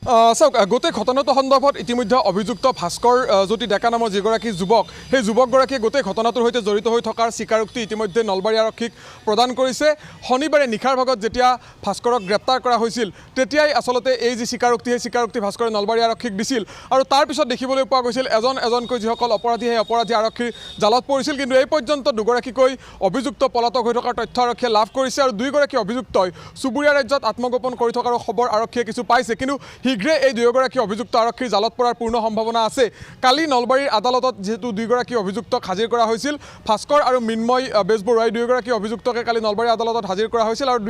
চাওক গোটেই ঘটনাটো সন্দৰ্ভত ইতিমধ্যে অভিযুক্ত ভাস্কৰ জ্যোতি ডেকা নামৰ যিগৰাকী যুৱক সেই যুৱকগৰাকীয়ে গোটেই ঘটনাটোৰ সৈতে জড়িত হৈ থকাৰ স্বীকাৰোক্তি ইতিমধ্যে নলবাৰী আৰক্ষীক প্ৰদান কৰিছে। শনিবাৰে নিশাৰ ভাগত যেতিয়া ভাস্কৰক গ্ৰেপ্তাৰ কৰা হৈছিল তেতিয়াই আচলতে এই যি স্বীকাৰোক্তি সেই স্বীকাৰোক্তি ভাস্কৰে নলবাৰী আৰক্ষীক দিছিল আৰু তাৰ পিছত দেখিবলৈ পোৱা গৈছিল এজন এজনকৈ যিসকল অপৰাধী সেই অপৰাধী আৰক্ষীৰ জালত পৰিছিল। কিন্তু এই পৰ্যন্ত দুগৰাকীকৈ অভিযুক্ত পলাতক হৈ থকাৰ তথ্য আৰক্ষীয়ে লাভ কৰিছে আৰু দুয়োগৰাকী অভিযুক্তই চুবুৰীয়া ৰাজ্যত আত্মগোপন কৰি থকাৰ খবৰ আৰক্ষীয়ে কিছু পাইছে। কিন্তু শীঘ্ৰে এই দুয়োগৰাকী অভিযুক্ত আৰক্ষীৰ জালত পৰাৰ পূৰ্ণ সম্ভাৱনা আছে। কালি নলবাৰীৰ আদালতত যিহেতু দুয়োগৰাকী অভিযুক্তক হাজিৰ কৰা হৈছিল, ভাস্কৰ আৰু মৃন্ময় বেজবৰুৱা এই দুয়োগৰাকী অভিযুক্তকে কালি নলবাৰী আদালতত হাজিৰ কৰা হৈছিল আৰু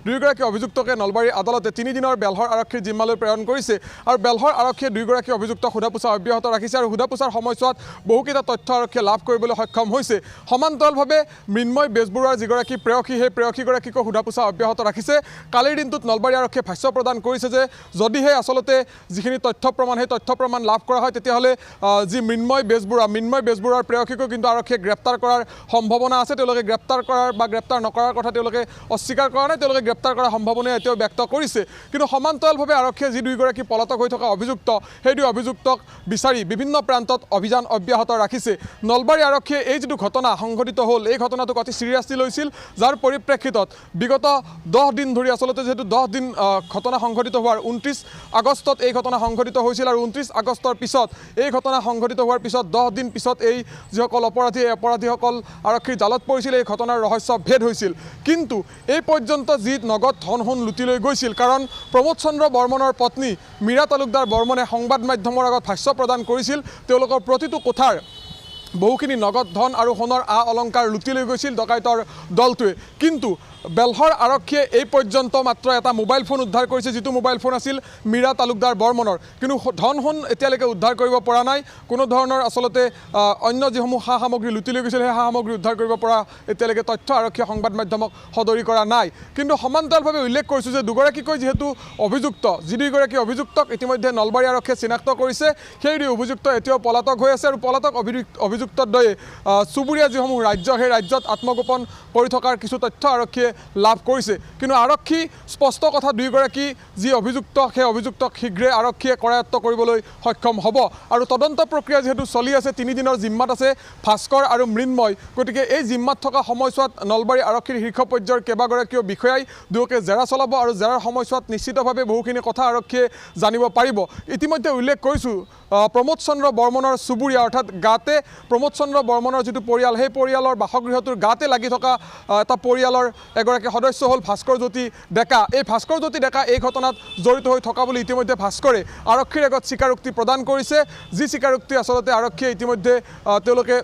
দুয়োগৰাকী অভিযুক্তকে নলবাৰী আদালতে 3 দিনৰ বেলহৰ আৰক্ষীৰ জিম্মালৈ প্ৰেৰণ কৰিছে আৰু বেলহৰ আৰক্ষীয়ে দুয়োগৰাকী অভিযুক্তক সোধা পোছা অব্যাহত ৰাখিছে আৰু সোধা পোছাৰ সময়ছোৱাত বহুকেইটা তথ্য আৰক্ষীয়ে লাভ কৰিবলৈ সক্ষম হৈছে। সমান্তৰালভাৱে মৃন্ময় বেজবৰুৱাৰ যিগৰাকী প্ৰেয়সী সেই প্ৰেয়সীগৰাকীকো সোধা পোছা অব্যাহত ৰাখিছে। কালিৰ দিনটোত নলবাৰী আৰক্ষীয়ে ভাষ্য প্ৰদান কৰিছে যে যদিহে আচলতে যিখিনি তথ্য প্ৰমাণ সেই তথ্য প্ৰমাণ লাভ কৰা হয় তেতিয়াহ'লে যি মৃন্ময় বেজবৰুৱাৰ প্ৰেয়সীকো কিন্তু আৰক্ষীয়ে গ্ৰেপ্তাৰ কৰাৰ সম্ভাৱনা আছে। তেওঁলোকে গ্ৰেপ্তাৰ কৰাৰ বা গ্ৰেপ্তাৰ নকৰাৰ কথা তেওঁলোকে অস্বীকাৰ কৰা নাই, তেওঁলোকে গ্ৰেপ্তাৰ কৰাৰ সম্ভাৱনা এতিয়াও ব্যক্ত কৰিছে। কিন্তু সমান্তৰালভাৱে আৰক্ষীয়ে যি দুয়োগৰাকী পলাতক হৈ থকা অভিযুক্ত সেই দুই অভিযুক্তক বিচাৰি বিভিন্ন প্ৰান্তত অভিযান অব্যাহত ৰাখিছে। নলবাৰী আৰক্ষীয়ে এই যিটো ঘটনা সংঘটিত হ'ল এই ঘটনাটোক অতি চিৰিয়াছলি লৈছিল, যাৰ পৰিপ্ৰেক্ষিতত বিগত 10 দিন ধৰি আচলতে যিহেতু 10 দিন ঘটনা সংঘটিত হোৱাৰ 29 আগষ্টত এই ঘটনা সংঘটিত হৈছিল আৰু 29 আগষ্টৰ পিছত এই ঘটনা সংঘটিত হোৱাৰ পিছত 10 দিন পিছত এই যিসকল অপৰাধী এই অপৰাধীসকল আৰক্ষীৰ জালত পৰিছিল এই ঘটনাৰ ৰহস্য ভেদ হৈছিল। কিন্তু এই পৰ্যন্ত যি নগদ ধন সোণ লুটি লৈ গৈছিল, কাৰণ প্ৰমোদ চন্দ্ৰ বৰ্মনৰ পত্নী মীৰা তালুকদাৰ বৰ্মনে সংবাদ মাধ্যমৰ আগত ভাষ্য প্ৰদান কৰিছিল তেওঁলোকৰ প্ৰতিটো কোঠাৰ বহুখিনি নগদ ধন আৰু সোণৰ অলংকাৰ লুটি লৈ গৈছিল ডকাইতৰ দলটোৱে। কিন্তু বেলহৰ আৰক্ষীয়ে এই পৰ্যন্ত মাত্ৰ এটা মোবাইল ফোন উদ্ধাৰ কৰিছে, যিটো মোবাইল ফোন আছিল মীৰা তালুকদাৰ বৰ্মনৰ। কিন্তু ধন সোণ এতিয়ালৈকে উদ্ধাৰ কৰিব পৰা নাই। কোনো ধৰণৰ আচলতে অন্য যিসমূহ সা সামগ্ৰী লুটি লৈ গৈছিল সেই সা সামগ্ৰী উদ্ধাৰ কৰিব পৰা এতিয়ালৈকে তথ্য আৰক্ষীয়ে সংবাদ মাধ্যমক সদৰি কৰা নাই। কিন্তু সমান্তৰালভাৱে উল্লেখ কৰিছোঁ যে দুগৰাকীকৈ যিহেতু অভিযুক্ত যি দুয়োগৰাকী অভিযুক্তক ইতিমধ্যে নলবাৰী আৰক্ষীয়ে চিনাক্ত কৰিছে, সেই দুই অভিযুক্ত এতিয়াও পলাতক হৈ আছে আৰু পলাতক অভিযুক্তৰ দৰে চুবুৰীয়া যিসমূহ ৰাজ্য সেই ৰাজ্যত আত্মগোপন কৰি থকাৰ কিছু তথ্য আৰক্ষীয়ে লাভ কৰিছে। কিন্তু আৰক্ষী স্পষ্ট কথা, দুয়োগৰাকী যি অভিযুক্ত সেই অভিযুক্তক শীঘ্ৰে আৰক্ষীয়ে কৰায়ত্ব কৰিবলৈ সক্ষম হ'ব আৰু তদন্ত প্ৰক্ৰিয়া যিহেতু চলি আছে, 3 দিনৰ জিম্মাত আছে ভাস্কৰ আৰু মৃন্ময়। গতিকে এই জিম্মাত থকা সময়ছোৱাত নলবাৰী আৰক্ষীৰ শীৰ্ষ পৰ্যায়ৰ কেইবাগৰাকীও বিষয়াই দুয়োকে জেৰা চলাব আৰু জেৰাৰ সময়ছোৱাত নিশ্চিতভাৱে বহুখিনি কথা আৰক্ষীয়ে জানিব পাৰিব। ইতিমধ্যে উল্লেখ কৰিছোঁ প্ৰমোদ চন্দ্ৰ বৰ্মনৰ চুবুৰীয়া অৰ্থাৎ গাতে প্ৰমোদ চন্দ্ৰ বৰ্মনৰ যিটো পৰিয়াল সেই পৰিয়ালৰ বাসগৃহটোৰ গাতে লাগি থকা এটা পৰিয়ালৰ এগৰাকী সদস্য হ'ল ভাস্কৰ জ্যোতি ডেকা। এই ভাস্কৰ জ্যোতি ডেকা এই ঘটনাত জড়িত হৈ থকা বুলি ইতিমধ্যে ভাস্কৰে আৰক্ষীৰ আগত স্বীকাৰোক্তি প্ৰদান কৰিছে, যি স্বীকাৰোক্তি আচলতে আৰক্ষীয়ে ইতিমধ্যে তেওঁলোকে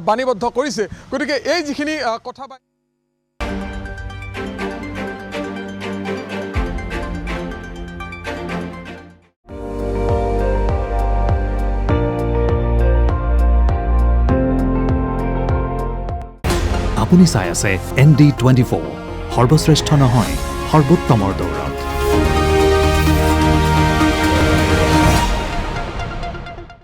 বাণীবদ্ধ কৰিছে। গতিকে এই যিখিনি কথা আপুনি চাই আছে ND24, সৰ্বশ্ৰেষ্ঠ নহয় সৰ্বোত্তমৰ দৌৰ।